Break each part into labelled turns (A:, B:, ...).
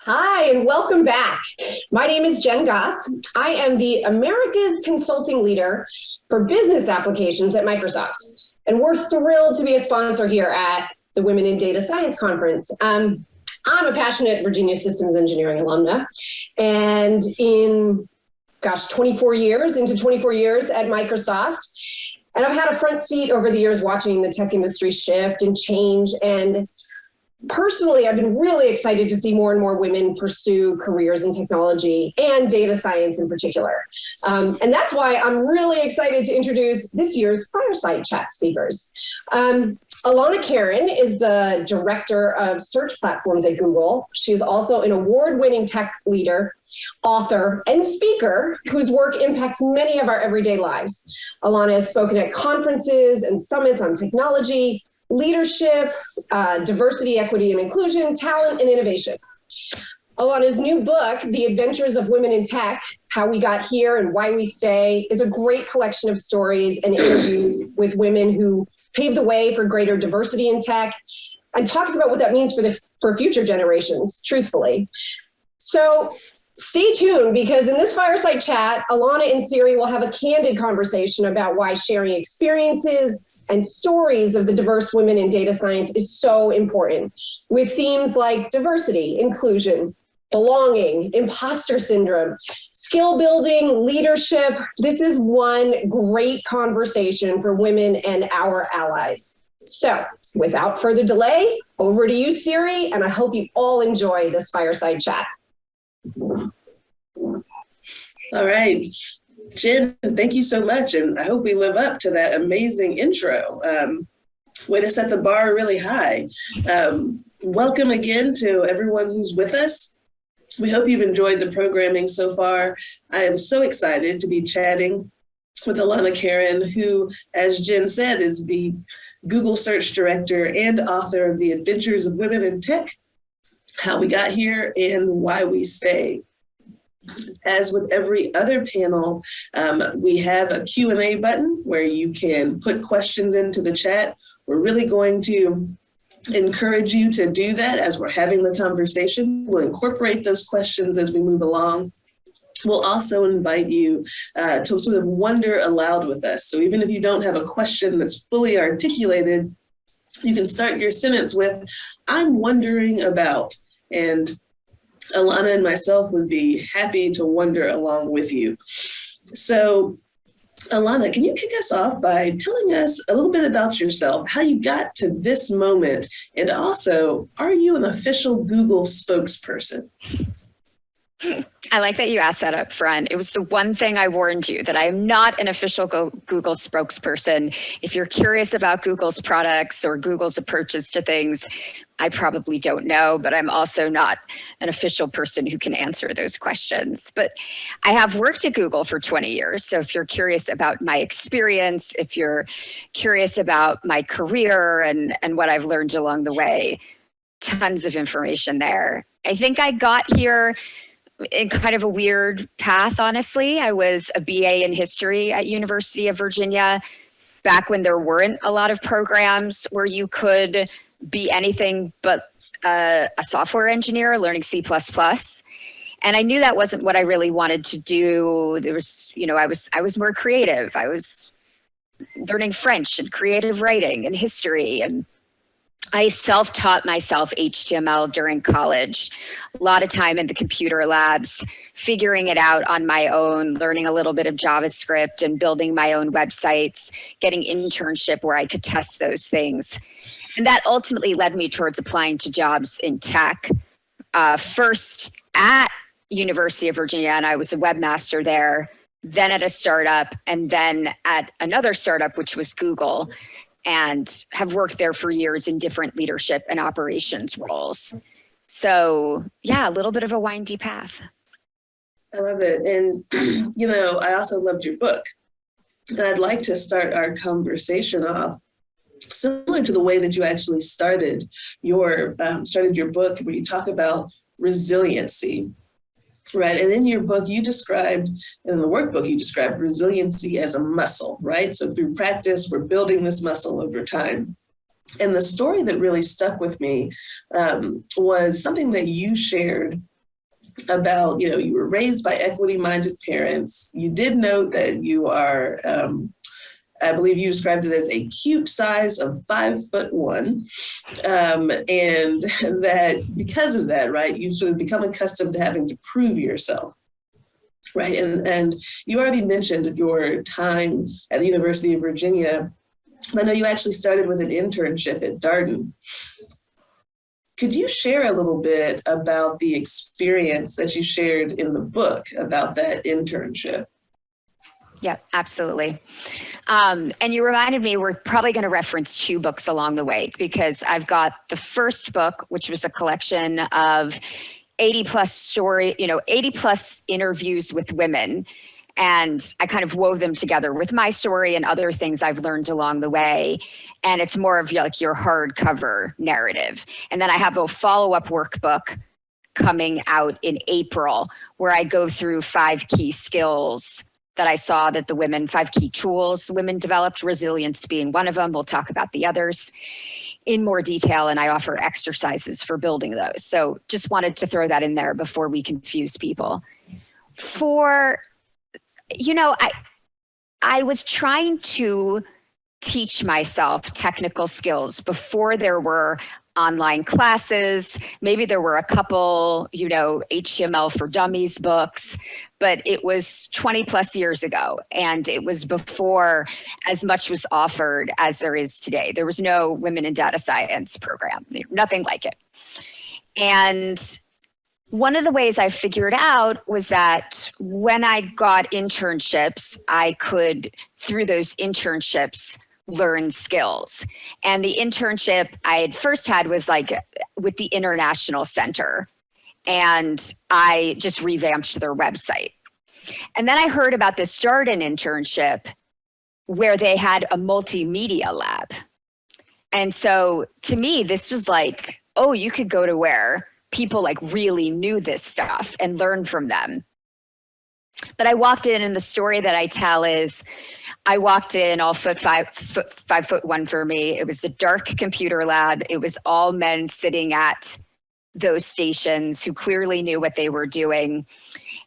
A: Hi, and welcome back. My name is Jen Goth. I am the America's Consulting Leader for Business Applications at Microsoft. And we're thrilled to be a sponsor here at the Women in Data Science Conference. I'm a passionate Virginia Systems Engineering alumna. And in, 24 years at Microsoft, and I've had a front seat over the years watching the tech industry shift and change. And personally, I've been really excited to see more and more women pursue careers in technology and data science in particular. And that's why I'm really excited to introduce this year's Fireside Chat speakers. Alana Karen is the Director of Search Platforms at Google. She is also an award-winning tech leader, author, and speaker whose work impacts many of our everyday lives. Alana has spoken at conferences and summits on technology, leadership, diversity, equity, and inclusion, talent, and innovation. Alana's new book, The Adventures of Women in Tech, How We Got Here and Why We Stay, is a great collection of stories and interviews with women who paved the way for greater diversity in tech and talks about what that means for future generations, truthfully. So stay tuned, because in this fireside chat, Alana and Siri will have a candid conversation about why sharing experiences and stories of the diverse women in data science is so important, with themes like diversity, inclusion, belonging, imposter syndrome, skill building, leadership. This is one great conversation for women and our allies. So without further delay, over to you, Siri, and I hope you all enjoy this fireside chat.
B: All right. Jen, thank you so much, and I hope we live up to that amazing intro. Way to set the bar really high. Welcome again to everyone who's with us. We hope you've enjoyed the programming so far. I am so excited to be chatting with Alana Karen, who, as Jen said, is the Google Search Director and author of The Adventures of Women in Tech, How We Got Here and Why We Stay. As with every other panel, we have a Q&A button where you can put questions into the chat. We're really going to encourage you to do that as we're having the conversation. We'll incorporate those questions as we move along. We'll also invite you to sort of wonder aloud with us. So even if you don't have a question that's fully articulated, you can start your sentence with, "I'm wondering about," and Alana and myself would be happy to wonder along with you. So, Alana, can you kick us off by telling us a little bit about yourself, how you got to this moment, and also, are you an official Google spokesperson?
C: I like that you asked that up front. It was the one thing I warned you, that I am not an official Google spokesperson. If you're curious about Google's products or Google's approaches to things, I probably don't know, but I'm also not an official person who can answer those questions. But I have worked at Google for 20 years. So if you're curious about my experience, if you're curious about my career and what I've learned along the way, tons of information there. I think I got here in kind of a weird path, honestly. I was a BA in history at University of Virginia back when there weren't a lot of programs where you could be anything but a software engineer learning C++. And I knew that wasn't what I really wanted to do. There was, I was more creative. I was learning French and creative writing and history, and I self-taught myself HTML during college, a lot of time in the computer labs, figuring it out on my own, learning a little bit of JavaScript and building my own websites, getting internship where I could test those things. And that ultimately led me towards applying to jobs in tech. First at University of Virginia, and I was a webmaster there, then at a startup, and then at another startup, which was Google, and have worked there for years in different leadership and operations roles. So yeah, a little bit of a windy path.
B: I love it. And, I also loved your book. And I'd like to start our conversation off similar to the way that you actually started your book, where you talk about resiliency. Right. And in your book, in the workbook, you described resiliency as a muscle, right? So through practice, we're building this muscle over time. And the story that really stuck with me was something that you shared about, you were raised by equity-minded parents. You did note that you are, I believe you described it as a cute size of 5'1", and that because of that, right, you've sort of become accustomed to having to prove yourself, right? And you already mentioned your time at the University of Virginia. I know you actually started with an internship at Darden. Could you share a little bit about the experience that you shared in the book about that internship?
C: Yeah, absolutely. And you reminded me, we're probably going to reference 2 books along the way, because I've got the first book, which was a collection of 80 plus interviews with women. And I kind of wove them together with my story and other things I've learned along the way. And it's more of like your hardcover narrative. And then I have a follow-up workbook coming out in April, where I go through 5 key skills that I saw that 5 key tools women developed, resilience being one of them. We'll talk about the others in more detail, and I offer exercises for building those. So just wanted to throw that in there before we confuse people. I was trying to teach myself technical skills before there were online classes. Maybe there were a couple, HTML for Dummies books, but it was 20 plus years ago. And it was before as much was offered as there is today. There was no women in data science program, nothing like it. And one of the ways I figured out was that when I got internships, I could, through those internships, learn skills. And the internship I had first had was like with the International Center, and I just revamped their website. And then I heard about this Darden internship where they had a multimedia lab. And so to me, this was like, oh, you could go to where people like really knew this stuff and learn from them. But I walked in, and the story that I tell is I walked in all 5'1" for me. It was a dark computer lab. It was all men sitting at those stations who clearly knew what they were doing.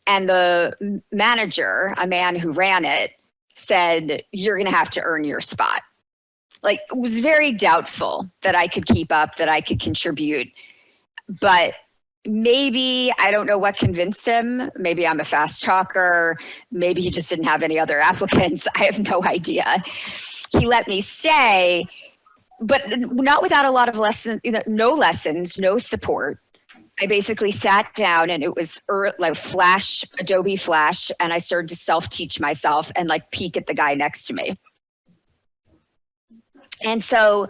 C: And the manager, a man who ran it, said, "You're going to have to earn your spot." Like, it was very doubtful that I could keep up, that I could contribute. But maybe, I don't know what convinced him. Maybe I'm a fast talker. Maybe he just didn't have any other applicants. I have no idea. He let me stay, but not without a lot of lessons, no lessons, no support. I basically sat down, and it was like Adobe Flash, and I started to self-teach myself and like peek at the guy next to me. And so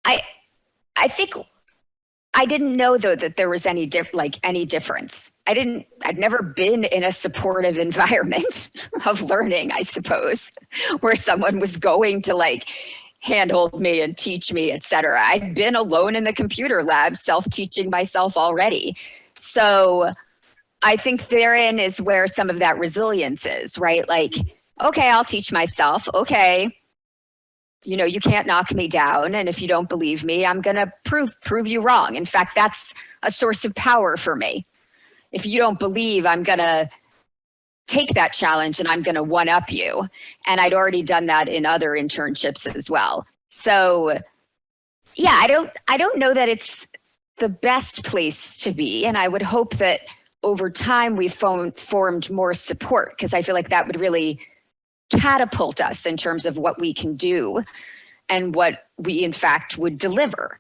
C: I think I didn't know, though, that there was any difference. I'd never been in a supportive environment of learning, I suppose, where someone was going to like handhold me and teach me, et cetera. I'd been alone in the computer lab, self-teaching myself already. So I think therein is where some of that resilience is, right? Like, okay, I'll teach myself. Okay, you can't knock me down. And if you don't believe me, I'm going to prove you wrong. In fact, that's a source of power for me. If you don't believe, I'm going to take that challenge and I'm going to one up you. And I'd already done that in other internships as well. So yeah, I don't know that it's the best place to be. And I would hope that over time we've formed more support, because I feel like that would really catapult us in terms of what we can do and what we in fact would deliver.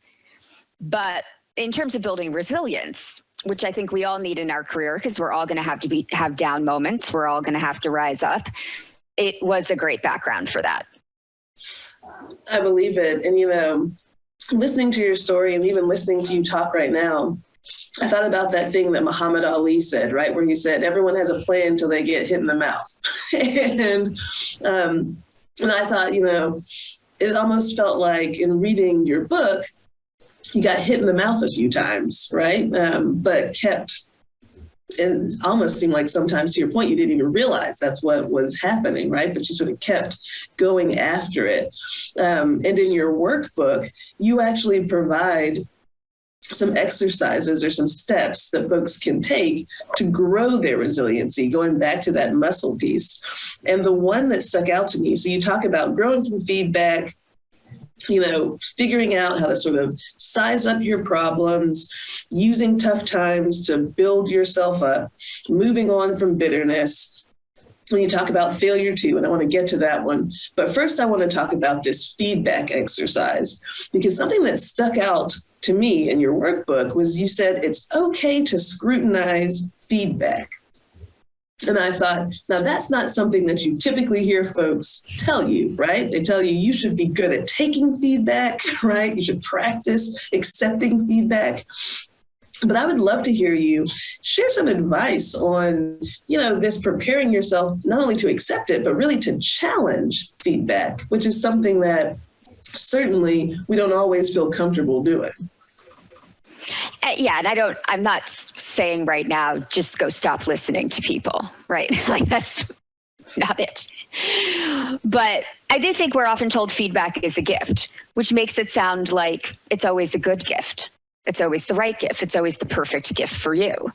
C: But in terms of building resilience, which I think we all need in our career, because we're all going to have down moments, we're all going to have to rise up. It was a great background for that.
B: I believe it. And listening to your story and even listening to you talk right now, I thought about that thing that Muhammad Ali said, right? Where he said, everyone has a plan until they get hit in the mouth. and I thought, it almost felt like in reading your book, you got hit in the mouth a few times, right? But kept, and almost seemed like sometimes, to your point, you didn't even realize that's what was happening, right? But you sort of kept going after it. And in your workbook, you actually provide some exercises or some steps that folks can take to grow their resiliency, going back to that muscle piece. And the one that stuck out to me, so you talk about growing from feedback, figuring out how to sort of size up your problems, using tough times to build yourself up, moving on from bitterness. And you talk about failure too, and I want to get to that one. But first, I want to talk about this feedback exercise, because something that stuck out to me in your workbook was you said it's okay to scrutinize feedback. And I thought, now that's not something that you typically hear folks tell you, right? They tell you should be good at taking feedback, right? You should practice accepting feedback. But I would love to hear you share some advice on, this preparing yourself not only to accept it, but really to challenge feedback, which is something that certainly we don't always feel comfortable doing.
C: Yeah, and I'm not saying right now, just go stop listening to people, right? Like that's not it. But I do think we're often told feedback is a gift, which makes it sound like it's always a good gift. It's always the right gift. It's always the perfect gift for you.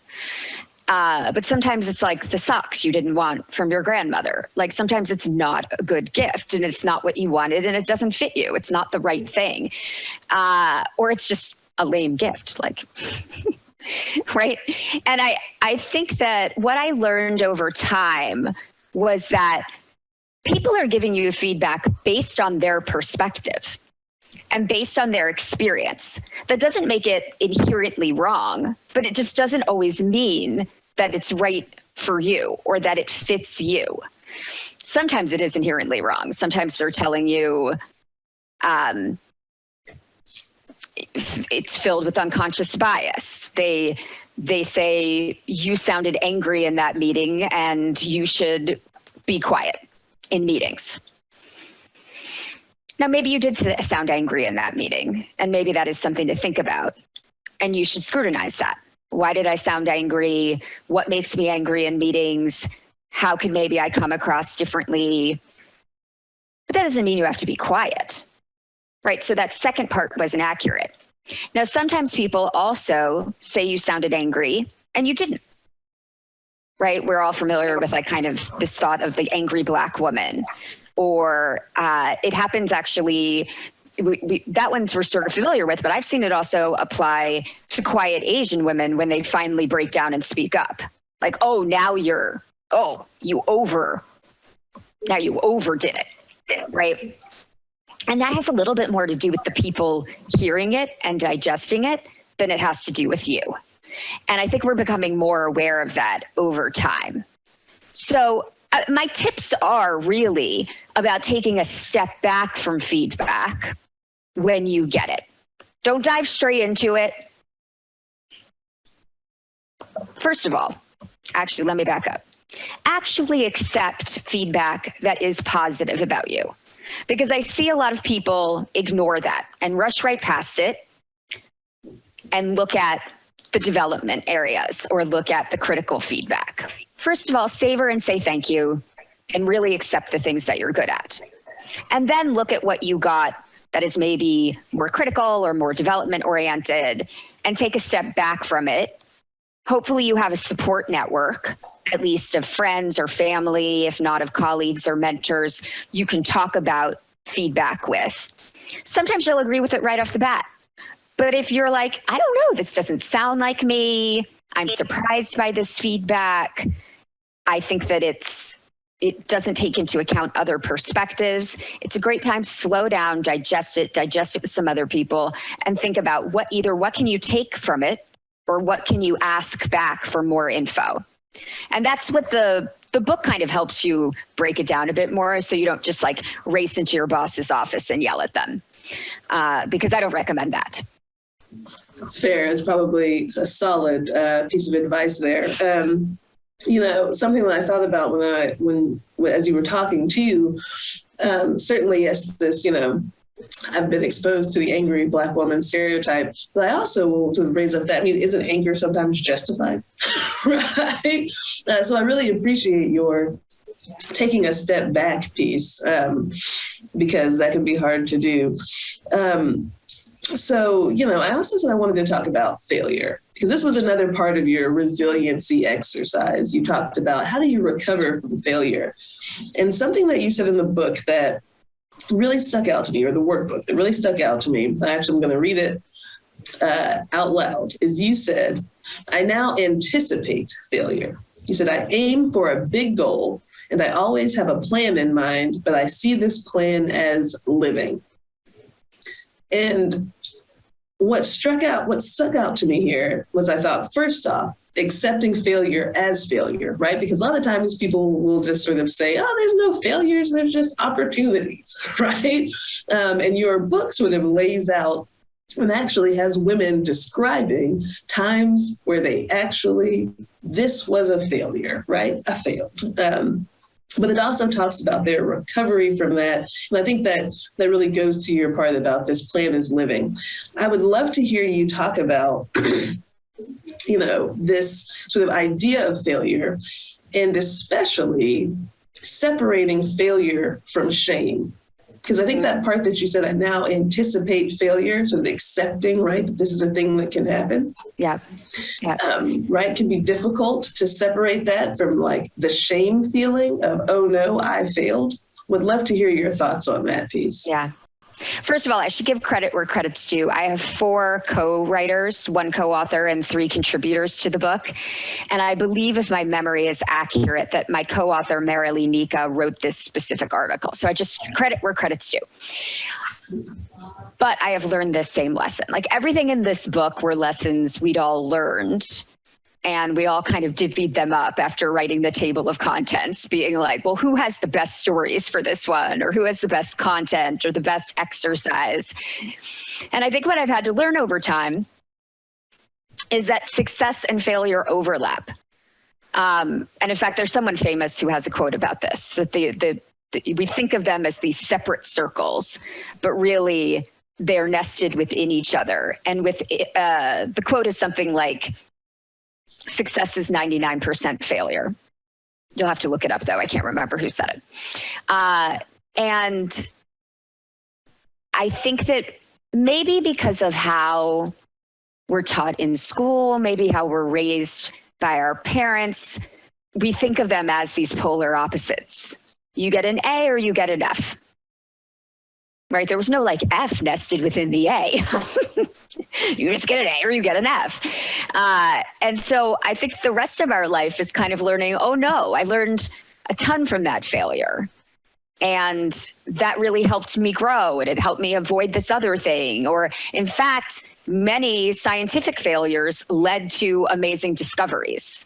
C: But sometimes it's like the socks you didn't want from your grandmother. Like sometimes it's not a good gift and it's not what you wanted and it doesn't fit you. It's not the right thing. Or it's just a lame gift, like, right? And I think that what I learned over time was that people are giving you feedback based on their perspective and based on their experience. That doesn't make it inherently wrong, but it just doesn't always mean that it's right for you or that it fits you. Sometimes it is inherently wrong. Sometimes they're telling you, it's filled with unconscious bias. They say you sounded angry in that meeting and you should be quiet in meetings. Now, maybe you did sound angry in that meeting, and maybe that is something to think about, and you should scrutinize that. Why did I sound angry? What makes me angry in meetings? How could maybe I come across differently? But that doesn't mean you have to be quiet. Right, so that second part wasn't accurate. Now, sometimes people also say you sounded angry and you didn't, right? We're all familiar with like kind of this thought of the angry Black woman, or it happens actually, that one's we're sort of familiar with, but I've seen it also apply to quiet Asian women when they finally break down and speak up. Like, now you overdid it, right? And that has a little bit more to do with the people hearing it and digesting it than it has to do with you. And I think we're becoming more aware of that over time. So my tips are really about taking a step back from feedback when you get it. Don't dive straight into it. First of all, actually, let me back up. Actually accept feedback that is positive about you. Because I see a lot of people ignore that and rush right past it and look at the development areas or look at the critical feedback. First of all, savor and say thank you and really accept the things that you're good at. And then look at what you got that is maybe more critical or more development oriented and take a step back from it. Hopefully you have a support network, at least of friends or family, if not of colleagues or mentors, you can talk about feedback with. Sometimes you'll agree with it right off the bat. But if you're like, I don't know, this doesn't sound like me, I'm surprised by this feedback, I think that it doesn't take into account other perspectives. It's a great time to slow down, digest it with some other people, and think about what can you take from it, or what can you ask back for more info? And that's what the book kind of helps you break it down a bit more, so you don't just like race into your boss's office and yell at them, because I don't recommend that.
B: That's fair. It's probably a solid piece of advice there. Something that I thought about when as you were talking too, certainly, yes, this, I've been exposed to the angry Black woman stereotype, but I also will to raise up that, isn't anger sometimes justified? Right? So I really appreciate your taking a step back piece, because that can be hard to do. So, I also said I wanted to talk about failure because this was another part of your resiliency exercise. You talked about how do you recover from failure? And something that you said in the book that really stuck out to me, or the workbook that really stuck out to me, actually I'm going to read it out loud, is you said, I now anticipate failure. You said, I aim for a big goal and I always have a plan in mind, but I see this plan as living. And what stuck out to me here was, I thought, first off, accepting failure as failure, right? Because a lot of times people will just sort of say, oh, there's no failures, there's just opportunities, right? And your book sort of lays out and actually has women describing times where this was a failure, right? I failed. But it also talks about their recovery from that. And I think that really goes to your part about this plan is living. I would love to hear you talk about, this sort of idea of failure, and especially separating failure from shame. Because I think that part that you said, I now anticipate failure, sort of accepting, right, that this is a thing that can happen.
C: Yeah.
B: Right, can be difficult to separate that from like the shame feeling of, oh no, I failed. Would love to hear your thoughts on that piece.
C: Yeah. First of all, I should give credit where credit's due. I have 4 co-writers, 1 co-author, and 3 contributors to the book. And I believe, if my memory is accurate, that my co-author, Marilee Nika, wrote this specific article. So I just credit where credit's due. But I have learned this same lesson. Like, everything in this book were lessons we'd all learned. And we all kind of divvied them up after writing the table of contents, being like, well, who has the best stories for this one? Or who has the best content or the best exercise? And I think what I've had to learn over time is that success and failure overlap. And in fact, there's someone famous who has a quote about this, that we think of them as these separate circles, but really they're nested within each other. And with the quote is something like, success is 99% failure. You'll have to look it up, though. I can't remember who said it. And I think that maybe because of how we're taught in school, maybe how we're raised by our parents, we think of them as these polar opposites. You get an A or you get an F. Right? There was no like F nested within the A. You just get an A or you get an F. And so I think the rest of our life is kind of learning, oh no, I learned a ton from that failure. And that really helped me grow, and it helped me avoid this other thing. Or in fact, many scientific failures led to amazing discoveries.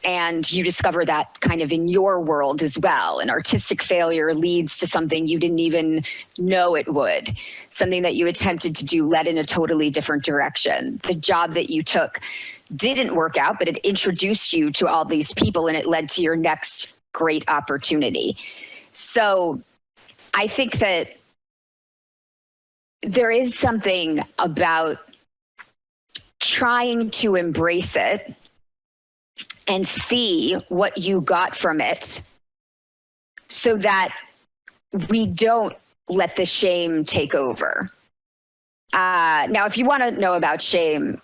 C: And you discover that kind of in your world as well. An artistic failure leads to something you didn't even know it would. Something that you attempted to do led in a totally different direction. The job that you took didn't work out, but it introduced you to all these people, and it led to your next great opportunity. So I think that there is something about trying to embrace it and see what you got from it, so that we don't let the shame take over. Now, if you want to know about shame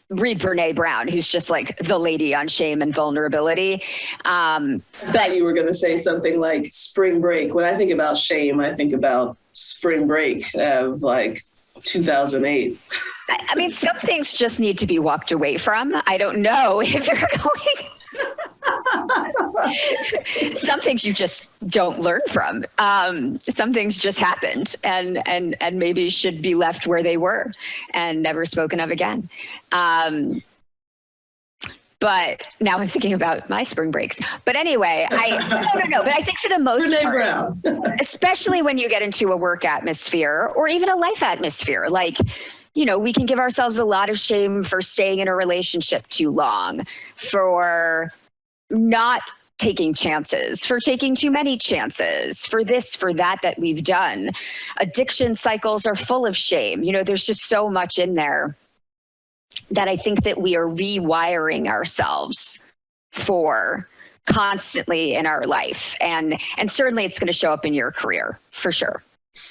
C: read Brene Brown, who's just like the lady on shame and vulnerability.
B: But you were going to say something like spring break. When I think about shame, I think about spring break of like 2008.
C: I mean, some things just need to be walked away from. I don't know if you're going. Some things you just don't learn from. Some things just happened and maybe should be left where they were and never spoken of again. But now I'm thinking about my spring breaks. But anyway, But I think for the most part, especially when you get into a work atmosphere or even a life atmosphere, like, you know, we can give ourselves a lot of shame for staying in a relationship too long, for not taking chances, for taking too many chances, for this, for that we've done. Addiction cycles are full of shame. You know, there's just so much in there that I think that we are rewiring ourselves for constantly in our life. And certainly it's going to show up in your career for sure.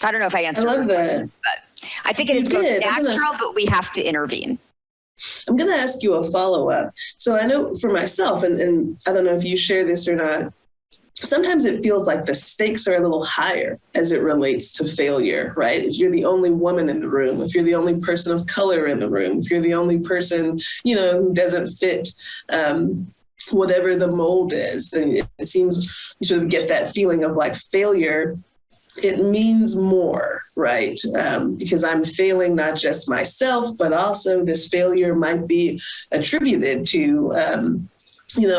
C: I don't know if I answered.
B: I love that.
C: But I think it is both natural, but we have to intervene.
B: I'm going to ask you a follow-up. So I know for myself, and I don't know if you share this or not, sometimes it feels like the stakes are a little higher as it relates to failure, right? If you're the only woman in the room, if you're the only person of color in the room, if you're the only person, who doesn't fit whatever the mold is, then it seems you sort of get that feeling of like failure. It means more, right? Because I'm failing not just myself, but also this failure might be attributed to,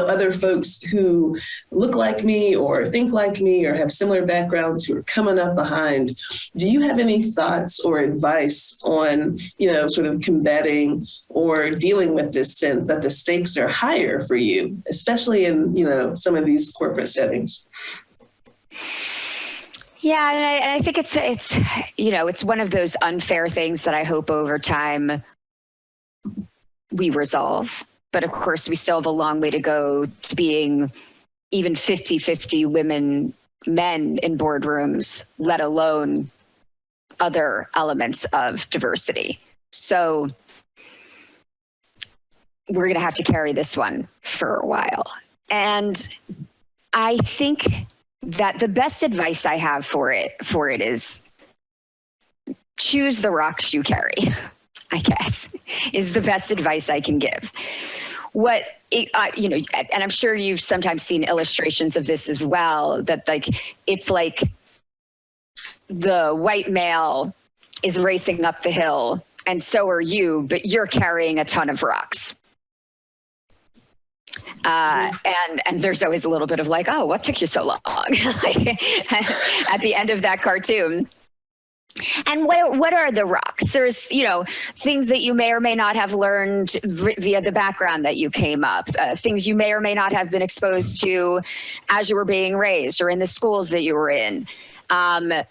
B: other folks who look like me or think like me or have similar backgrounds who are coming up behind. Do you have any thoughts or advice on, sort of combating or dealing with this sense that the stakes are higher for you, especially in, some of these corporate settings?
C: Yeah, and I think it's one of those unfair things that I hope over time we resolve. But of course, we still have a long way to go to being even 50-50 women, men in boardrooms, let alone other elements of diversity. So we're going to have to carry this one for a while. And I think that the best advice I have for it is choose the rocks you carry, I guess, is the best advice I can give. And I'm sure you've sometimes seen illustrations of this as well, that it's like the white male is racing up the hill and so are you, but you're carrying a ton of rocks. And there's always a little bit of like, oh, what took you so long? At the end of that cartoon. And what are the rocks? There's, things that you may or may not have learned via the background that you came up, things you may or may not have been exposed to as you were being raised or in the schools that you were in,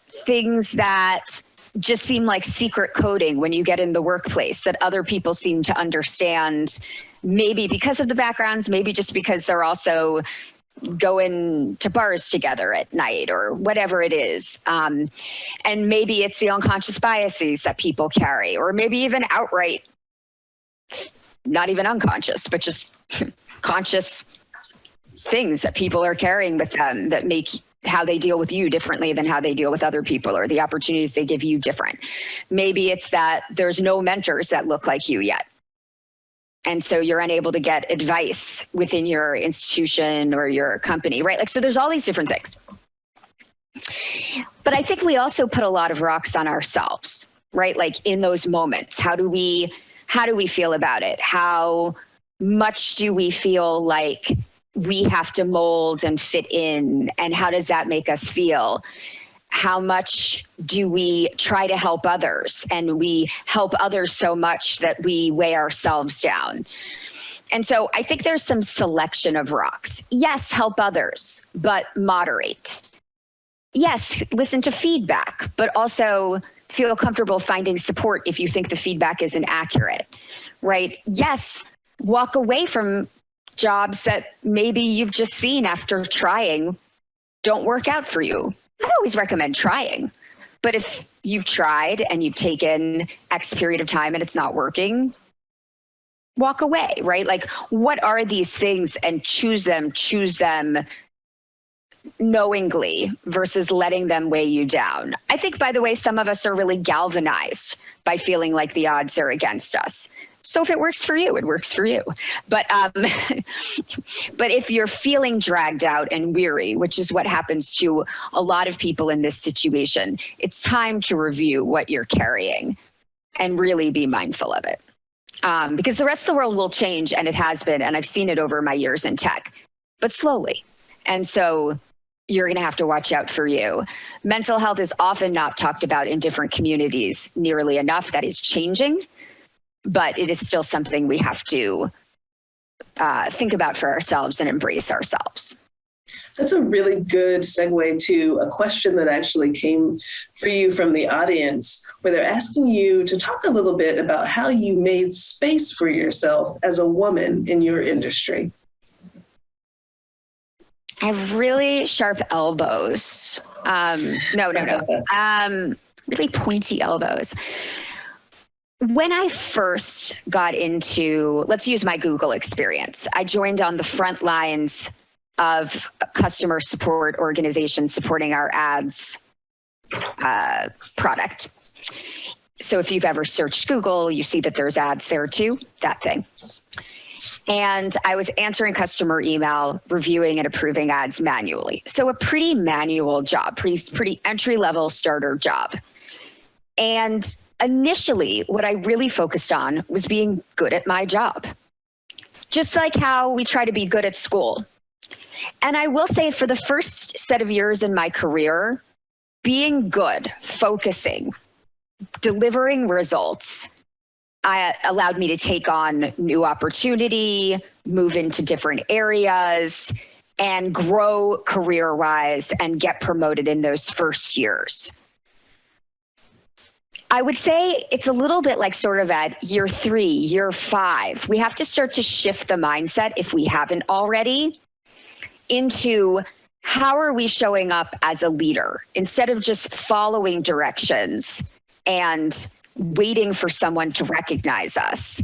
C: things that just seem like secret coding when you get in the workplace that other people seem to understand, maybe because of the backgrounds, maybe just because they're also going to bars together at night or whatever it is. And maybe it's the unconscious biases that people carry, or maybe even outright, not even unconscious, but just conscious things that people are carrying with them that make how they deal with you differently than how they deal with other people, or the opportunities they give you different. Maybe it's that there's no mentors that look like you yet. And so you're unable to get advice within your institution or your company, right? So there's all these different things. But I think we also put a lot of rocks on ourselves, right? In those moments, how do we feel about it? How much do we feel like we have to mold and fit in? And how does that make us feel? How much do we try to help others, and we help others so much that we weigh ourselves down? And so I think there's some selection of rocks. Yes, help others, but moderate. Yes, listen to feedback, but also feel comfortable finding support if you think the feedback isn't accurate, right? Yes, walk away from jobs that maybe you've just seen after trying don't work out for you. I always recommend trying, but if you've tried and you've taken X period of time and it's not working, walk away, right? What are these things, and choose them knowingly versus letting them weigh you down. I think, by the way, some of us are really galvanized by feeling like the odds are against us. So if it works for you, it works for you. But if you're feeling dragged out and weary, which is what happens to a lot of people in this situation, it's time to review what you're carrying and really be mindful of it. Because the rest of the world will change, and it has been, and I've seen it over my years in tech, but slowly. And so you're going to have to watch out for you. Mental health is often not talked about in different communities nearly enough. That is changing. But it is still something we have to think about for ourselves and embrace ourselves.
B: That's a really good segue to a question that actually came for you from the audience, where they're asking you to talk a little bit about how you made space for yourself as a woman in your industry.
C: I have really sharp elbows. No. Really pointy elbows. When I first got into, let's use my Google experience. I joined on the front lines of a customer support organization supporting our ads product. So if you've ever searched Google, you see that there's ads there too, that thing. And I was answering customer email, reviewing and approving ads manually. So a pretty manual job, pretty entry-level starter job. And initially, what I really focused on was being good at my job, just like how we try to be good at school. And I will say for the first set of years in my career, being good, focusing, delivering results, allowed me to take on new opportunity, move into different areas, and grow career-wise and get promoted in those first years. I would say it's a little bit like sort of at year 3, year 5. We have to start to shift the mindset, if we haven't already, into how are we showing up as a leader instead of just following directions and waiting for someone to recognize us.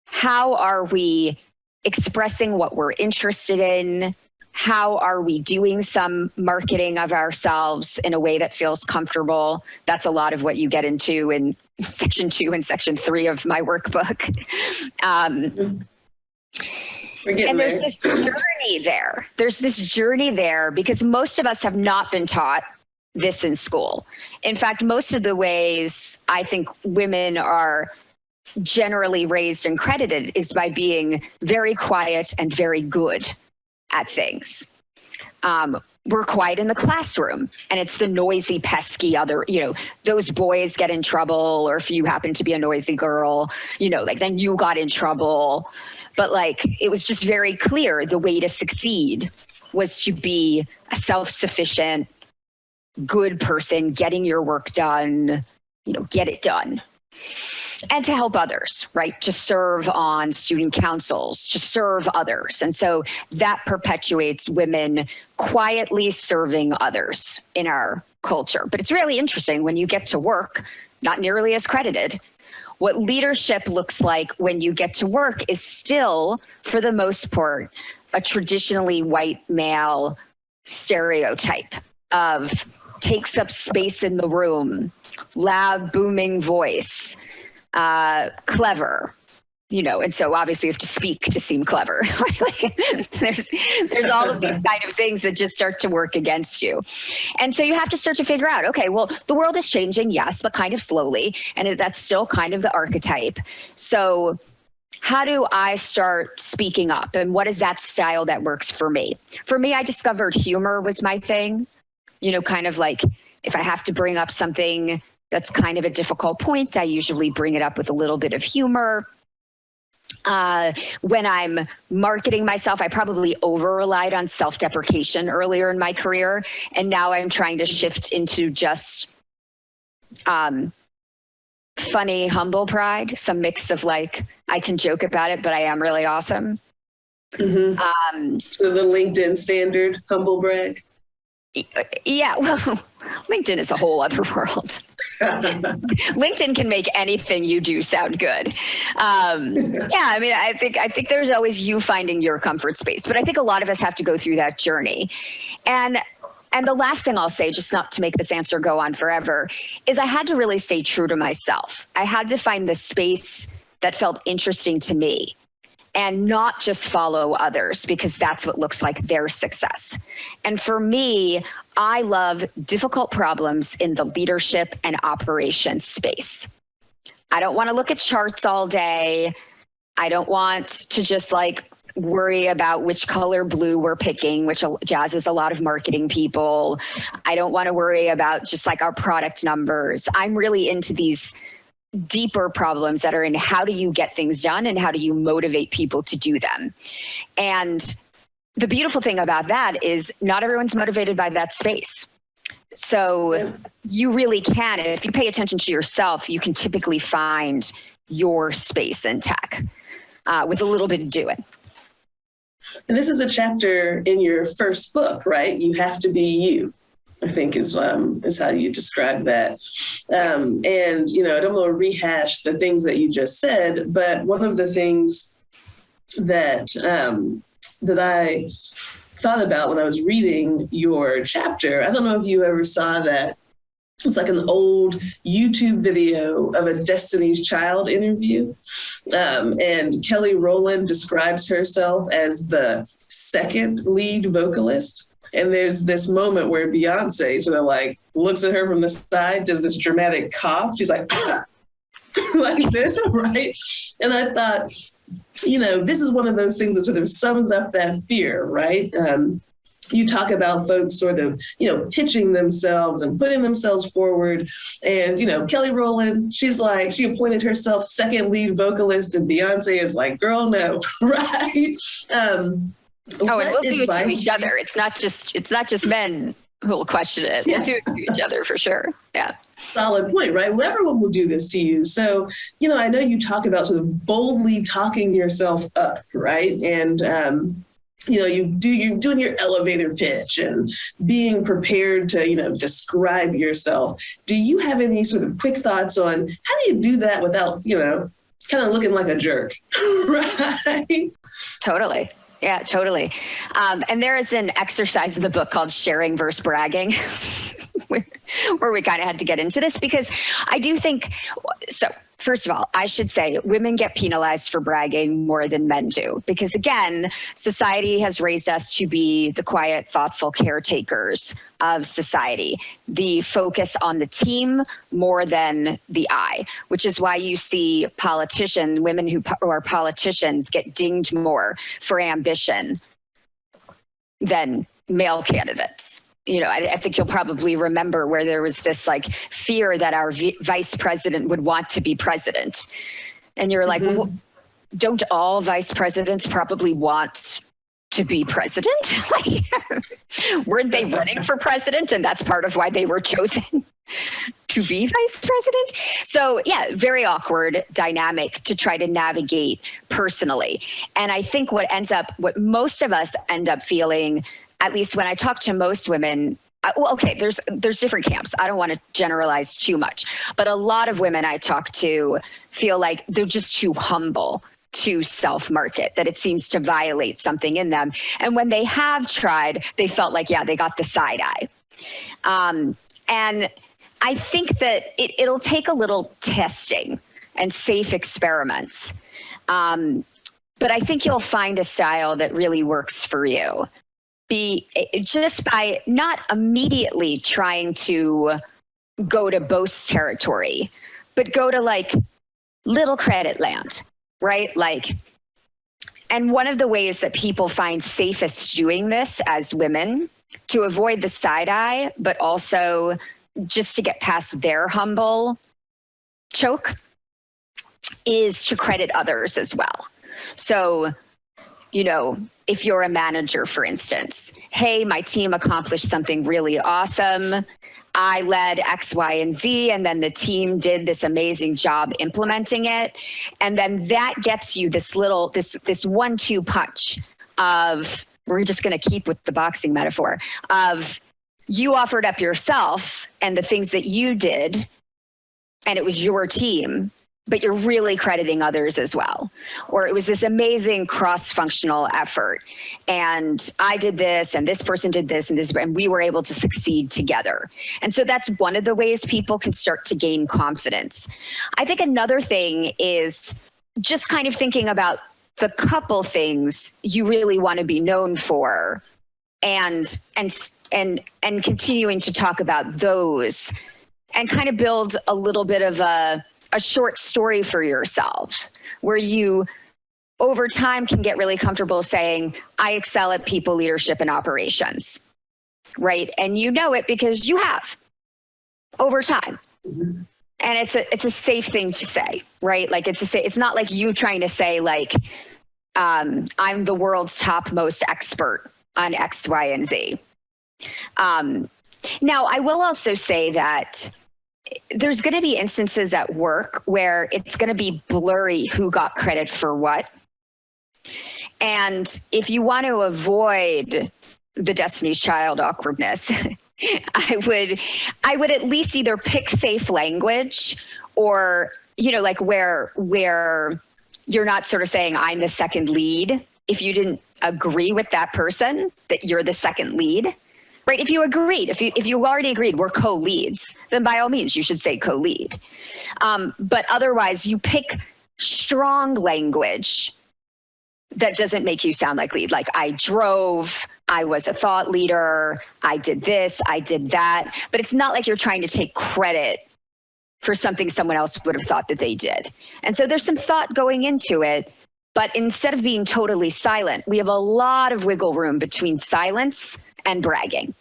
C: How are we expressing what we're interested in? How are we doing some marketing of ourselves in a way that feels comfortable? That's a lot of what you get into in section 2 and section 3 of my workbook. And there's this journey there. There's this journey there because most of us have not been taught this in school. In fact, most of the ways I think women are generally raised and credited is by being very quiet and very good at things. We're quiet in the classroom, and it's the noisy, pesky other, those boys get in trouble, or if you happen to be a noisy girl, then you got in trouble. But it was just very clear the way to succeed was to be a self-sufficient, good person, getting your work done, get it done. And to help others, right? To serve on student councils, to serve others. And so that perpetuates women quietly serving others in our culture. But it's really interesting when you get to work, not nearly as credited. What leadership looks like when you get to work is still, for the most part, a traditionally white male stereotype of takes up space in the room, loud, booming voice, clever, and so obviously you have to speak to seem clever. There's all of these kind of things that just start to work against you. And so you have to start to figure out, okay, well, the world is changing, yes, but kind of slowly. And that's still kind of the archetype. So how do I start speaking up? And what is that style that works for me? For me, I discovered humor was my thing. Kind of like if I have to bring up something that's kind of a difficult point, I usually bring it up with a little bit of humor. When I'm marketing myself, I probably over-relied on self-deprecation earlier in my career. And now I'm trying to shift into just funny, humble pride, some mix of I can joke about it, but I am really awesome.
B: Mm-hmm. So the LinkedIn standard, humble brag.
C: Yeah, well, LinkedIn is a whole other world. LinkedIn can make anything you do sound good. I think there's always you finding your comfort space, but I think a lot of us have to go through that journey. And the last thing I'll say, just not to make this answer go on forever, is I had to really stay true to myself. I had to find the space that felt interesting to me, and not just follow others because that's what looks like their success. And for me, I love difficult problems in the leadership and operations space. I don't want to look at charts all day. I don't want to just worry about which color blue we're picking, which jazzes a lot of marketing people. I don't want to worry about just our product numbers. I'm really into these deeper problems that are in how do you get things done and how do you motivate people to do them. And the beautiful thing about that is not everyone's motivated by that space. So you really can, if you pay attention to yourself, you can typically find your space in tech with a little bit of doing.
B: And this is a chapter in your first book, right? You have to be you, I think is how you describe that. And, you know, I don't want to rehash the things that you just said, but one of the things that that I thought about when I was reading your chapter, I don't know if you ever saw that. It's like an old YouTube video of a Destiny's Child interview. And Kelly Rowland describes herself as the second lead vocalist. And there's this moment where Beyonce sort of like looks at her from the side, does this dramatic cough. She's like, ah! Like this, right? And I thought, you know, this is one of those things that sort of sums up that fear, right? You talk about folks sort of, you know, pitching themselves and putting themselves forward. And, you know, Kelly Rowland, she's like, she appointed herself second lead vocalist, and Beyonce is like, girl, no, right?
C: And we'll do it to each other. It's not just men who will question it. We'll do it to each other for sure. Yeah.
B: Solid point, right? Well, everyone will do this to you. So, you know, I know you talk about sort of boldly talking yourself up, right? And, you know, you're doing your elevator pitch and being prepared to, you know, describe yourself. Do you have any sort of quick thoughts on how do you do that without, you know, kind of looking like a jerk, right?
C: Totally. Yeah, totally. And there is an exercise in the book called sharing versus bragging, where we kind of had to get into this because I do think, so first of all, I should say women get penalized for bragging more than men do, because again, society has raised us to be the quiet, thoughtful caretakers of society, the focus on the team more than the I, which is why you see women who are politicians get dinged more for ambition than male candidates. You know, I think you'll probably remember where there was this like fear that our vice president would want to be president. And you're like, well, don't all vice presidents probably want to be president? Like, weren't they running for president? And that's part of why they were chosen to be vice president. So yeah, very awkward dynamic to try to navigate personally. And I think what most of us end up feeling, at least when I talk to most women, well, okay, there's different camps. I don't want to generalize too much, but a lot of women I talk to feel like they're just too humble to self-market, that it seems to violate something in them. And when they have tried, they felt like, yeah, they got the side eye. And I think that it'll take a little testing and safe experiments. But I think you'll find a style that really works for you. Just by not immediately trying to go to boast territory, but go to like little credit land, right? Like, and one of the ways that people find safest doing this as women to avoid the side eye, but also just to get past their humble choke, is to credit others as well. So, you know, if you're a manager, for instance, hey, my team accomplished something really awesome. I led X, Y, and Z, and then the team did this amazing job implementing it. And then that gets you this 1-2 punch of, we're just going to keep with the boxing metaphor, of you offered up yourself and the things that you did, and it was your team, but you're really crediting others as well. Or it was this amazing cross-functional effort, and I did this, and this person did this, and we were able to succeed together. And so that's one of the ways people can start to gain confidence. I think another thing is just kind of thinking about the couple things you really want to be known for, and continuing to talk about those, and kind of build a little bit of a short story for yourself where you over time can get really comfortable saying, I excel at people, leadership, and operations, right? And you know it because you have over time. Mm-hmm. And it's a safe thing to say, right? Like it's not like you trying to say like, I'm the world's top most expert on X, Y, and Z. Now, I will also say that there's going to be instances at work where it's going to be blurry who got credit for what. And if you want to avoid the Destiny's Child awkwardness, I would at least either pick safe language or, like where you're not sort of saying I'm the second lead. If you didn't agree with that person that you're the second lead, right? If you agreed, if you already agreed we're co-leads, then by all means you should say co-lead. But otherwise you pick strong language that doesn't make you sound like lead. Like I drove, I was a thought leader, I did this, I did that. But it's not like you're trying to take credit for something someone else would have thought that they did. And so there's some thought going into it. But instead of being totally silent, we have a lot of wiggle room between silence and bragging.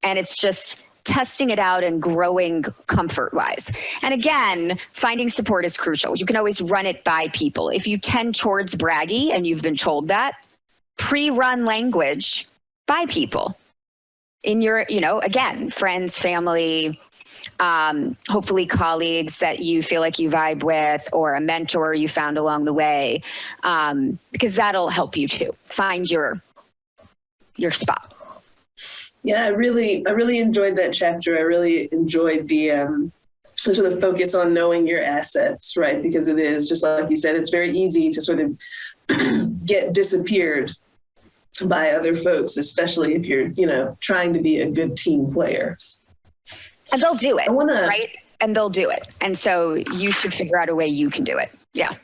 C: And it's just testing it out and growing comfort-wise. And again, finding support is crucial. You can always run it by people. If you tend towards braggy and you've been told that, pre-run language by people in your, again, friends, family, hopefully colleagues that you feel like you vibe with, or a mentor you found along the way, because that'll help you too find your spot.
B: Yeah, I really enjoyed that chapter. I really enjoyed the sort of focus on knowing your assets, right? Because it is, just like you said, it's very easy to sort of get disappeared by other folks, especially if you're, trying to be a good team player.
C: And they'll do it, right? And they'll do it. And so you should figure out a way you can do it. Yeah.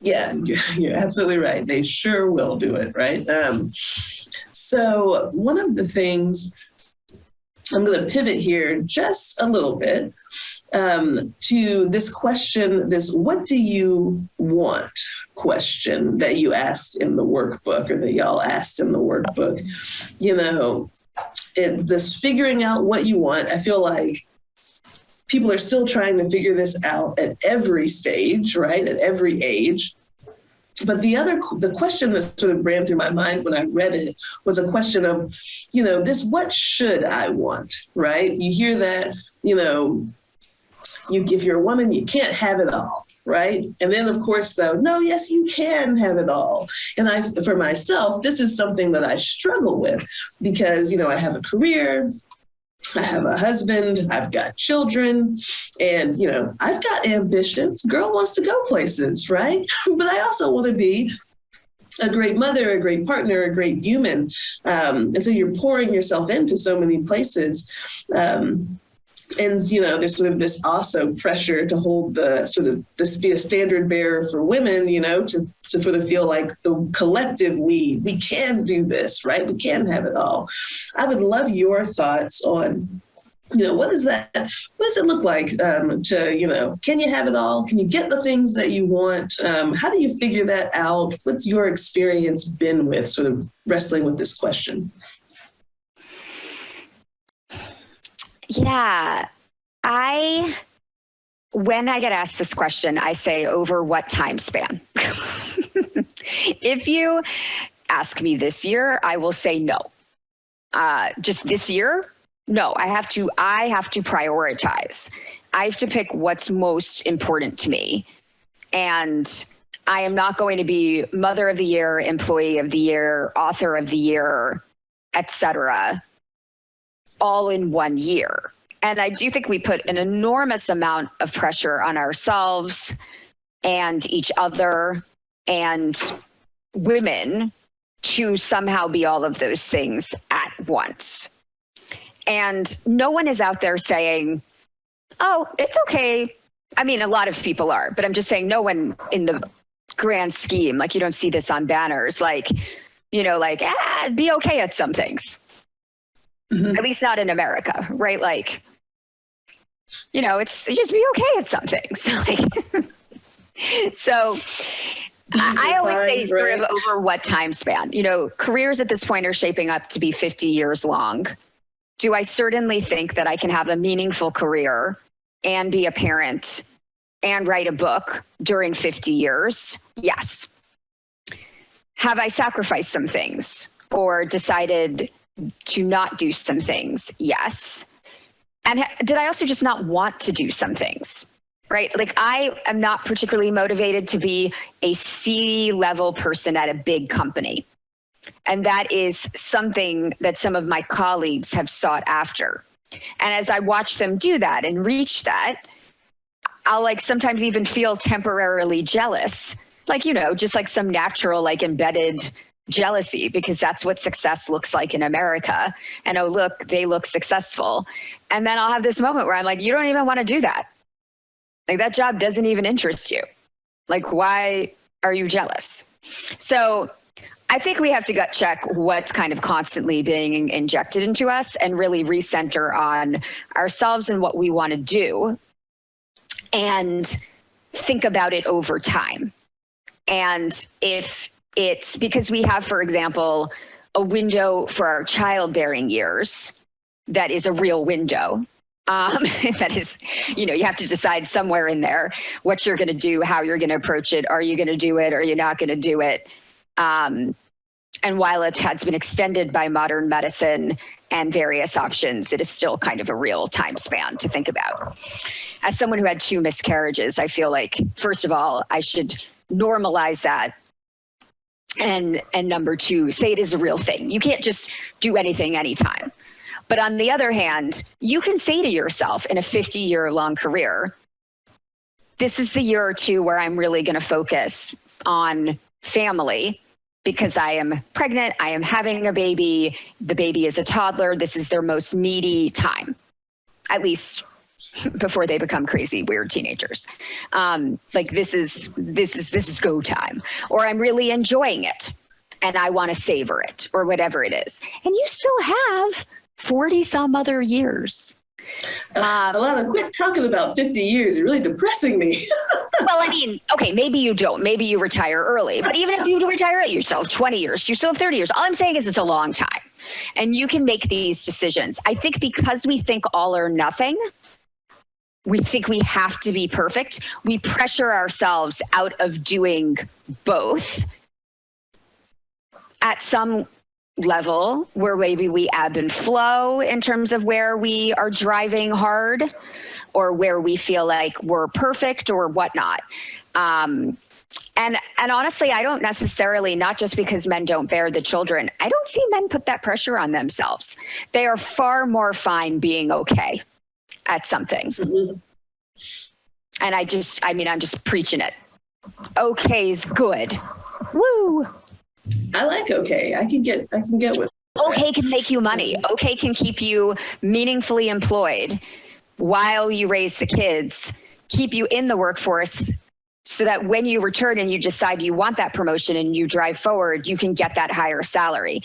B: Yeah, you're absolutely right. They sure will do it, right? So one of the things, I'm going to pivot here just a little bit to this question, this what do you want question that you asked in the workbook, or that y'all asked in the workbook. This figuring out what you want. I feel like people are still trying to figure this out at every stage, right? At every age. But the question that sort of ran through my mind when I read it was a question of, what should I want, right? You hear that, if you're a woman, you can't have it all, right? And then, of course, yes, you can have it all. And for myself, this is something that I struggle with because, I have a career, I have a husband, I've got children, and, I've got ambitions. Girl wants to go places, right? But I also want to be a great mother, a great partner, a great human. And so you're pouring yourself into so many places. And, there's sort of this also pressure to hold this be a standard bearer for women, to sort of feel like the collective we can do this, right? We can have it all. I would love your thoughts on, what does it look like can you have it all? Can you get the things that you want? How do you figure that out? What's your experience been with sort of wrestling with this question?
C: Yeah, when I get asked this question, I say over what time span? If you ask me this year, I will say no. Just this year? No, I have to prioritize. I have to pick what's most important to me. And I am not going to be Mother of the Year, Employee of the Year, Author of the Year, etc., all in 1 year. And I do think we put an enormous amount of pressure on ourselves and each other and women to somehow be all of those things at once. And no one is out there saying, oh, it's okay. I mean, a lot of people are, but I'm just saying no one in the grand scheme, like you don't see this on banners, be okay at some things. Mm-hmm. At least not in America, right? It's just be okay at some things. So I always say sort of over what time span. Careers at this point are shaping up to be 50 years long. Do I certainly think that I can have a meaningful career and be a parent and write a book during 50 years? Yes. Have I sacrificed some things or decided to not do some things? Yes. And did I also just not want to do some things? right? Like I am not particularly motivated to be a C-level person at a big company. And that is something that some of my colleagues have sought after. And as I watch them do that and reach that, I'll like sometimes even feel temporarily jealous, like, you know, just like some natural, like embedded jealousy, because that's what success looks like in America. And oh, look, they look successful. And then I'll have this moment where I'm like, you don't even want to do that. Like that job doesn't even interest you. Like, why are you jealous? So I think we have to gut check what's kind of constantly being injected into us and really recenter on ourselves and what we want to do and think about it over time. And if it's because we have, for example, a window for our childbearing years, that is a real window. That is, you know, you have to decide somewhere in there what you're going to do, how you're going to approach it. Are you going to do it? Or are you not going to do it? And while it has been extended by modern medicine and various options, it is still kind of a real time span to think about. As someone who had 2 miscarriages, I feel like, first of all, I should normalize that. And number 2, say it is a real thing. You can't just do anything anytime. But on the other hand, you can say to yourself in a 50-year-long career, this is the year or 2 where I'm really going to focus on family because I am pregnant, I am having a baby, the baby is a toddler, this is their most needy time, at least before they become crazy, weird teenagers. Like this is go time, or I'm really enjoying it and I want to savor it, or whatever it is. And you still have 40 some other years.
B: Alana, quit talking about 50 years. You're really depressing me.
C: Well, I mean, okay, maybe you don't. Maybe you retire early. But even if you retire early, you still have 20 years. You still have 30 years. All I'm saying is it's a long time. And you can make these decisions. I think because we think all or nothing, we think we have to be perfect. We pressure ourselves out of doing both at some level where maybe we ebb and flow in terms of where we are driving hard or where we feel like we're perfect or whatnot. And honestly, I don't necessarily, not just because men don't bear the children, I don't see men put that pressure on themselves. They are far more fine being okay at something. Mm-hmm. And I'm just preaching it. Okay's good. Woo.
B: I like okay. I can get with
C: okay can make you money. Okay can keep you meaningfully employed while you raise the kids, keep you in the workforce so that when you return and you decide you want that promotion and you drive forward, you can get that higher salary.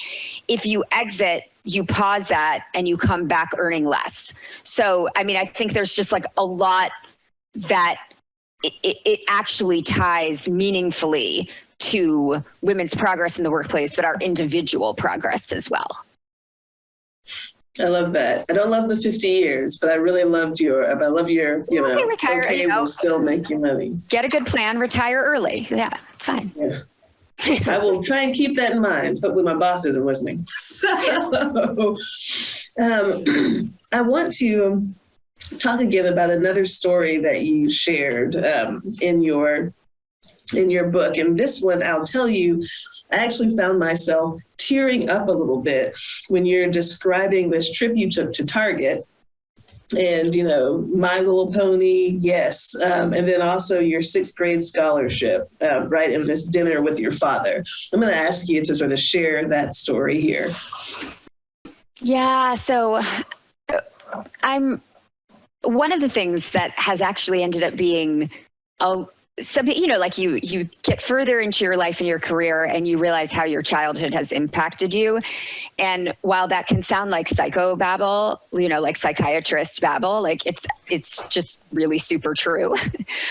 C: If you exit, you pause that and you come back earning less. So, I mean, I think there's just like a lot that it actually ties meaningfully to women's progress in the workplace, but our individual progress as well.
B: I love that. I don't love the 50 years, but I really loved your,
C: retire,
B: okay, will still make you money.
C: Get a good plan, retire early. Yeah, it's fine.
B: Yeah. I will try and keep that in mind. Hopefully my boss isn't listening. So, I want to talk again about another story that you shared in your book. And this one, I'll tell you, I actually found myself tearing up a little bit when you're describing this trip you took to Target and, My Little Pony, yes. And then also your 6th grade scholarship, right, in this dinner with your father. I'm going to ask you to sort of share that story here.
C: Yeah, so one of the things that has actually ended up being like you get further into your life and your career and you realize how your childhood has impacted you. And while that can sound like psychobabble, like psychiatrist babble, like it's just really super true.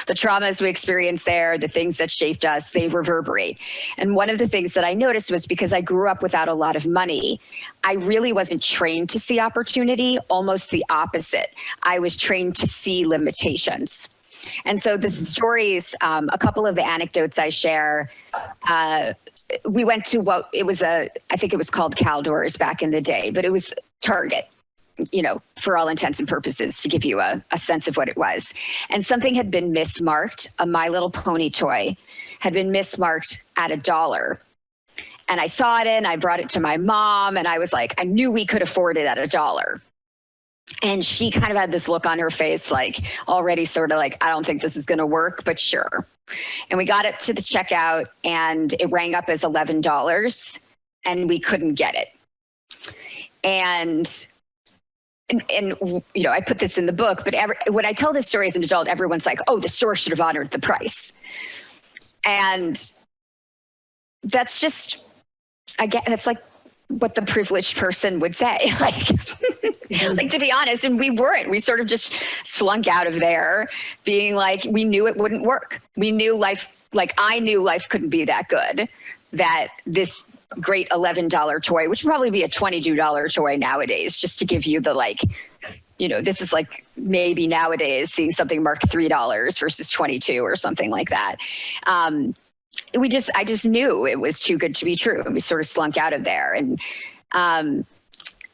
C: The traumas we experience there, the things that shaped us, they reverberate. And one of the things that I noticed was because I grew up without a lot of money, I really wasn't trained to see opportunity, almost the opposite. I was trained to see limitations. And so the stories, a couple of the anecdotes I share, we went to I think it was called Caldor's back in the day, but it was Target. for all intents and purposes, to give you a sense of what it was. And something had been mismarked. A My Little Pony toy had been mismarked at $1. And I saw it and I brought it to my mom, and I was like, I knew we could afford it at $1. And she kind of had this look on her face, like already sort of like, I don't think this is going to work, but sure. And we got it to the checkout and it rang up as $11 and we couldn't get it. And I put this in the book, but when I tell this story as an adult, everyone's like, oh, the store should have honored the price. And that's just, that's like what the privileged person would say. Like, like, to be honest, and we weren't. We sort of just slunk out of there being like, we knew it wouldn't work. We knew life, like I knew life couldn't be that good, that this great $11 toy, which would probably be a $22 toy nowadays, just to give you the this is like maybe nowadays seeing something marked $3 versus 22 or something like that. I just knew it was too good to be true. And we sort of slunk out of there. And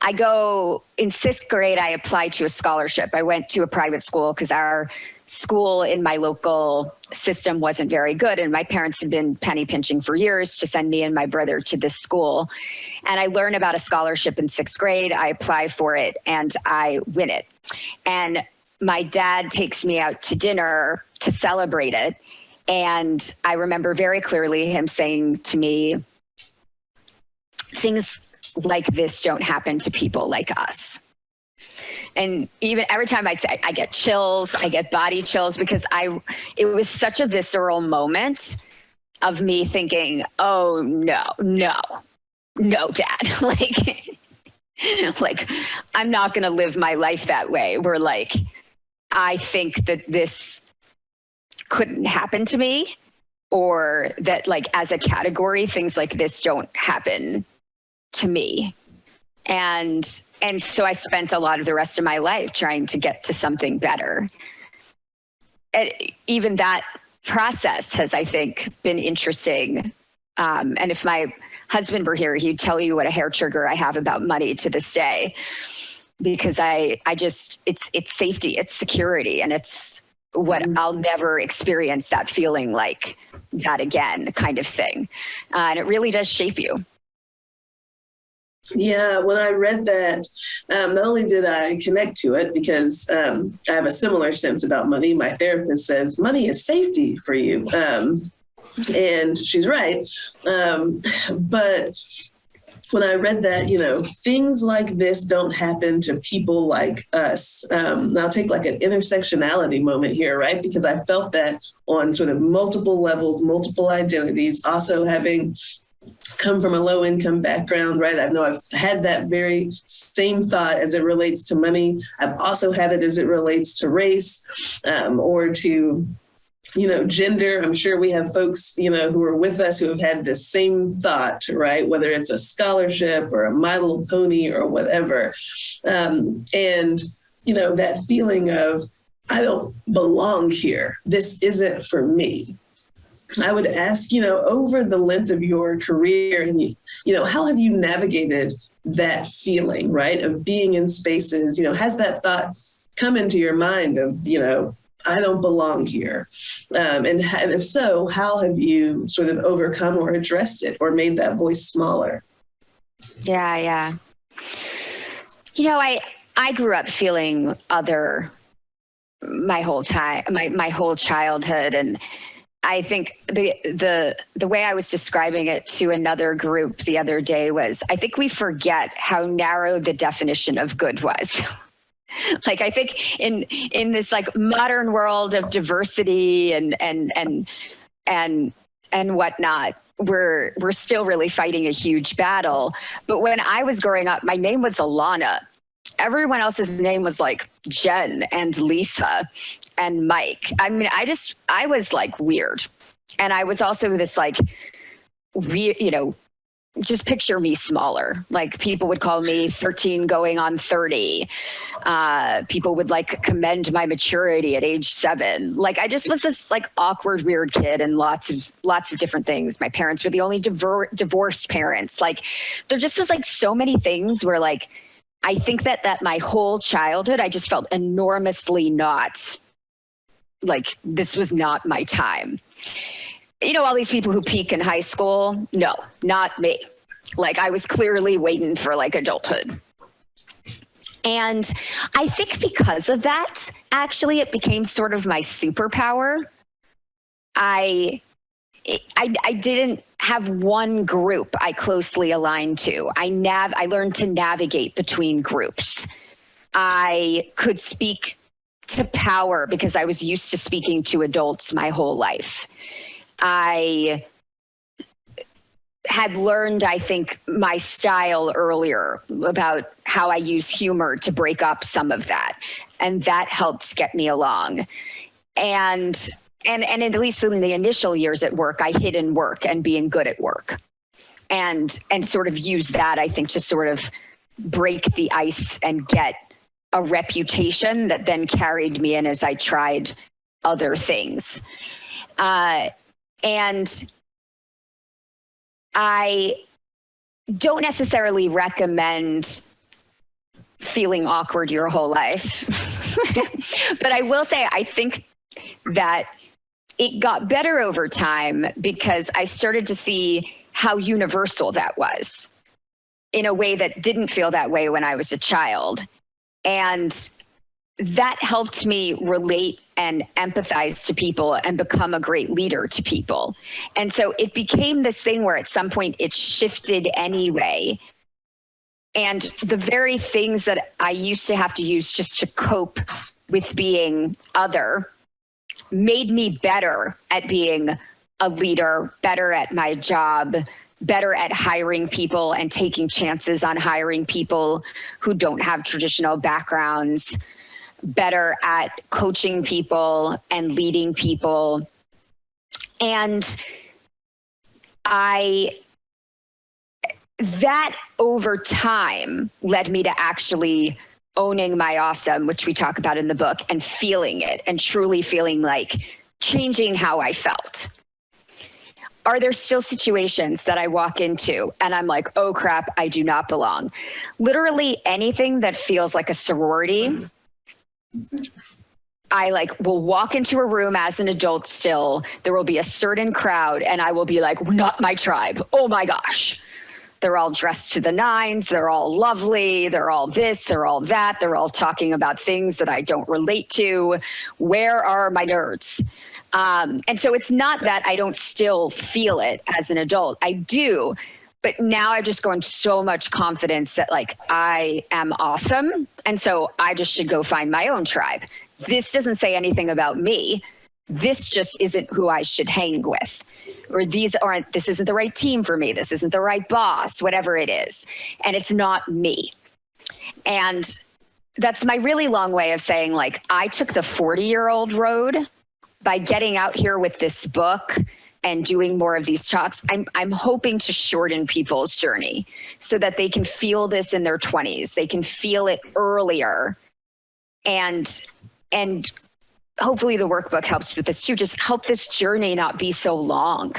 C: I go in 6th grade, I applied to a scholarship. I went to a private school because our school in my local system wasn't very good. And my parents had been penny pinching for years to send me and my brother to this school. And I learn about a scholarship in 6th grade. I apply for it and I win it. And my dad takes me out to dinner to celebrate it. And I remember very clearly him saying to me, things like this don't happen to people like us. And even every time I say, I get chills, I get body chills, because it was such a visceral moment of me thinking, oh no, Dad, like I'm not going to live my life that way. Where like, I think that this couldn't happen to me, or that like as a category, things like this don't happen to me. And so I spent a lot of the rest of my life trying to get to something better. And even that process has, I think, been interesting. And if my husband were here, he'd tell you what a hair trigger I have about money to this day, because it's safety, it's security, and it's what I'll never experience that feeling like that again kind of thing. And it really does shape you.
B: Yeah, when I read that, not only did I connect to it because I have a similar sense about money. My therapist says money is safety for you. And she's right. But when I read that, things like this don't happen to people like us. And I'll take like an intersectionality moment here, right? Because I felt that on sort of multiple levels, multiple identities, also having come from a low income background, right? I know I've had that very same thought as it relates to money. I've also had it as it relates to race or to, gender. I'm sure we have folks, who are with us who have had the same thought, right? Whether it's a scholarship or a My Little Pony or whatever. And, that feeling of, I don't belong here. This isn't for me. I would ask, over the length of your career, and how have you navigated that feeling, right, of being in spaces? Has that thought come into your mind of, I don't belong here? And if so, how have you sort of overcome or addressed it or made that voice smaller?
C: Yeah. I grew up feeling other my whole time, my whole childhood, and I think the way I was describing it to another group the other day was, I think we forget how narrow the definition of good was. Like, I think in this like modern world of diversity and whatnot, we're still really fighting a huge battle. But when I was growing up, my name was Alana. Everyone else's name was like Jen and Lisa and Mike. I mean, I was like weird. And I was also this like, just picture me smaller. Like, people would call me 13 going on 30. People would like commend my maturity at age 7. Like, I just was this like awkward, weird kid, and lots of different things. My parents were the only divorced parents. Like, there just was like so many things where like I think that my whole childhood, I just felt enormously not like this was not my time. You know, all these people who peak in high school, no, not me. Like I was clearly waiting for like adulthood. And I think because of that, actually, it became sort of my superpower. I didn't have one group I closely aligned to. I learned to navigate between groups. I could speak to power because I was used to speaking to adults my whole life. I had learned, I think, my style earlier about how I use humor to break up some of that. And that helped get me along. And at least in the initial years at work, I hid in work and being good at work and sort of use that, I think, to sort of break the ice and get a reputation that then carried me in as I tried other things. And I don't necessarily recommend feeling awkward your whole life, but I will say I think that it got better over time because I started to see how universal that was in a way that didn't feel that way when I was a child. And that helped me relate and empathize to people and become a great leader to people. And so it became this thing where at some point it shifted anyway. And the very things that I used to have to use just to cope with being other made me better at being a leader, better at my job, better at hiring people and taking chances on hiring people who don't have traditional backgrounds, better at coaching people and leading people. And that over time led me to actually owning my awesome, which we talk about in the book, and feeling it and truly feeling like changing how I felt. Are there still situations that I walk into and I'm like, oh crap, I do not belong? Literally anything that feels like a sorority, I will walk into a room as an adult still. There will be a certain crowd and I will be like, not my tribe. Oh my gosh. They're all dressed to the nines. They're all lovely. They're all this, they're all that. They're all talking about things that I don't relate to. Where are my nerds? And so it's not that I don't still feel it as an adult. I do. But now I just go into so much confidence that I am awesome. And so I just should go find my own tribe. This doesn't say anything about me. This just isn't who I should hang with. Or this isn't the right team for me. This isn't the right boss, whatever it is. And it's not me. And that's my really long way of saying, I took the 40-year-old road by getting out here with this book and doing more of these talks. I'm hoping to shorten people's journey so that they can feel this in their 20s. They can feel it earlier. And hopefully the workbook helps with this too. Just help this journey not be so long.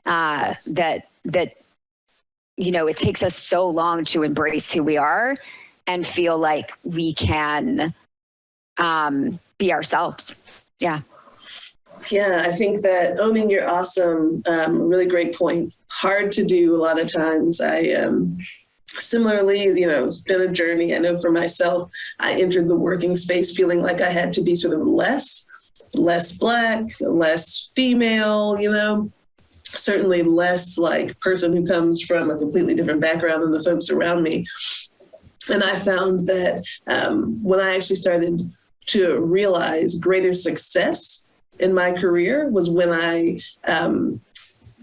C: That it takes us so long to embrace who we are and feel like we can be ourselves. Yeah.
B: Yeah, I think that owning your awesome, really great point. Hard to do a lot of times. Similarly, it's been a journey. I know for myself, I entered the working space feeling like I had to be sort of less Black, less female, certainly less person who comes from a completely different background than the folks around me. And I found that when I actually started to realize greater success in my career was when I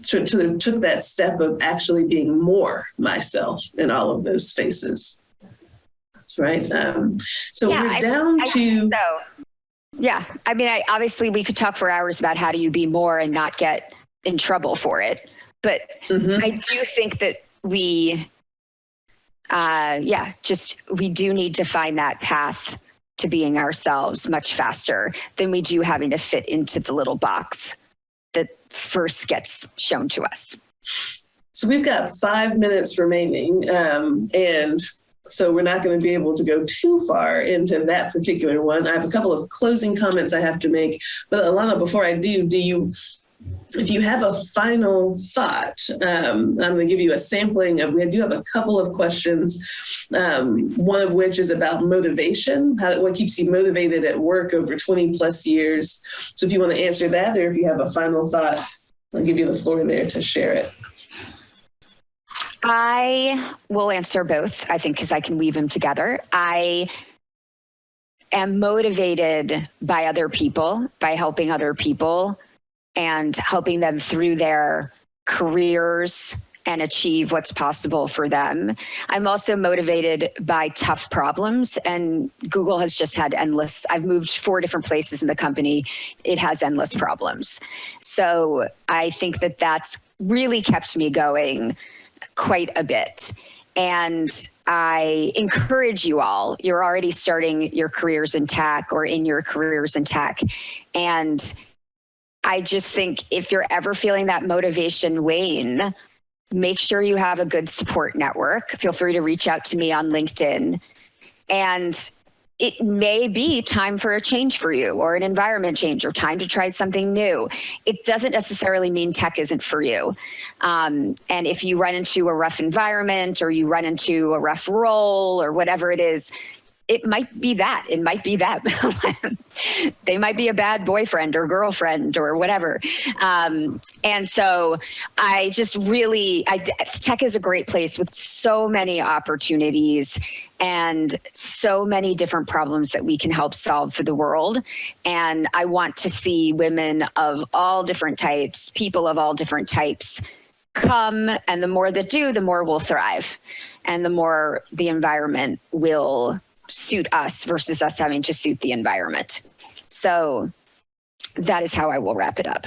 B: took that step of actually being more myself in all of those spaces. That's right. So yeah, we're down to...
C: Yeah. I mean, obviously we could talk for hours about how do you be more and not get in trouble for it. But I do think that we do need to find that path to being ourselves much faster than we do having to fit into the little box that first gets shown to us.
B: So we've got 5 minutes remaining. And So we're not going to be able to go too far into that particular one. I have a couple of closing comments I have to make. But Alana, before I do if you have a final thought, I'm going to give you a sampling of, we do have a couple of questions, one of which is about motivation, what keeps you motivated at work over 20 plus years. So if you want to answer that, or if you have a final thought, I'll give you the floor there to share it.
C: I will answer both, I think, because I can weave them together. I am motivated by other people, by helping other people and helping them through their careers and achieve what's possible for them. I'm also motivated by tough problems, and Google has just had endless, I've moved 4 different places in the company. It has endless problems. So I think that that's really kept me going quite a bit. And I encourage you all, you're already starting your careers in tech or in your careers in tech. And I just think if you're ever feeling that motivation wane, make sure you have a good support network. Feel free to reach out to me on LinkedIn. And it may be time for a change for you, or an environment change, or time to try something new. It doesn't necessarily mean tech isn't for you. And if you run into a rough environment, or you run into a rough role, or whatever it is, it might be that. It might be that. They might be a bad boyfriend or girlfriend or whatever. And so I just really, tech is a great place with so many opportunities and so many different problems that we can help solve for the world. And I want to see women of all different types, people of all different types come. And the more that do, the more we'll thrive. And the more the environment will suit us versus us having to suit the environment. So that is how I will wrap it up.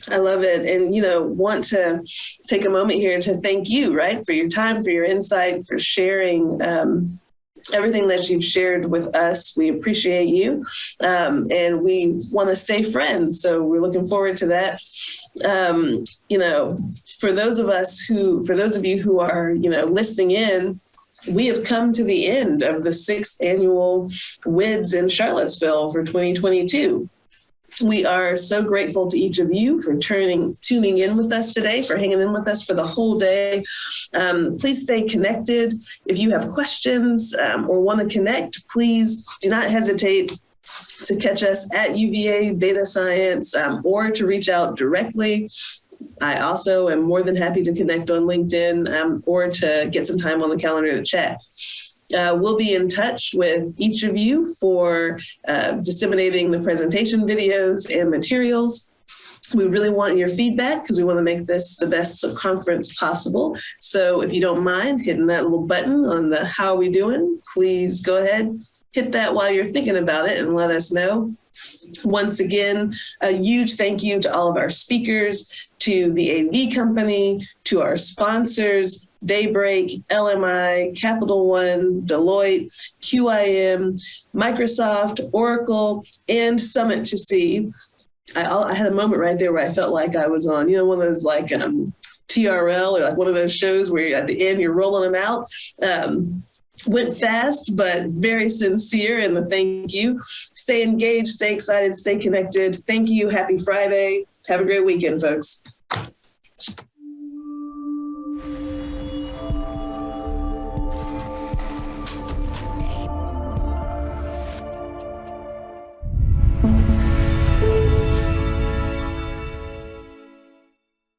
B: I love it. And, want to take a moment here to thank you, right, for your time, for your insight, for sharing everything that you've shared with us. We appreciate you. And we want to stay friends. So we're looking forward to that. For those of you who are, listening in, we have come to the end of the 6th annual WIDS in Charlottesville for 2022. We are so grateful to each of you for tuning in with us today, for hanging in with us for the whole day. Please stay connected. If you have questions or want to connect, please do not hesitate to catch us at UVA Data Science or to reach out directly. I also am more than happy to connect on LinkedIn or to get some time on the calendar to chat. We'll be in touch with each of you for disseminating the presentation videos and materials. We really want your feedback because we want to make this the best conference possible. So if you don't mind hitting that little button on the how are we doing, please go ahead, hit that while you're thinking about it and let us know. Once again, a huge thank you to all of our speakers, to the AV company, to our sponsors, Daybreak, LMI, Capital One, Deloitte, QIM, Microsoft, Oracle, and Summit to See. I had a moment right there where I felt like I was on, one of those like TRL or like one of those shows where at the end you're rolling them out. Went fast, but very sincere in the thank you. Stay engaged, stay excited, stay connected. Thank you. Happy Friday. Have a great weekend, folks.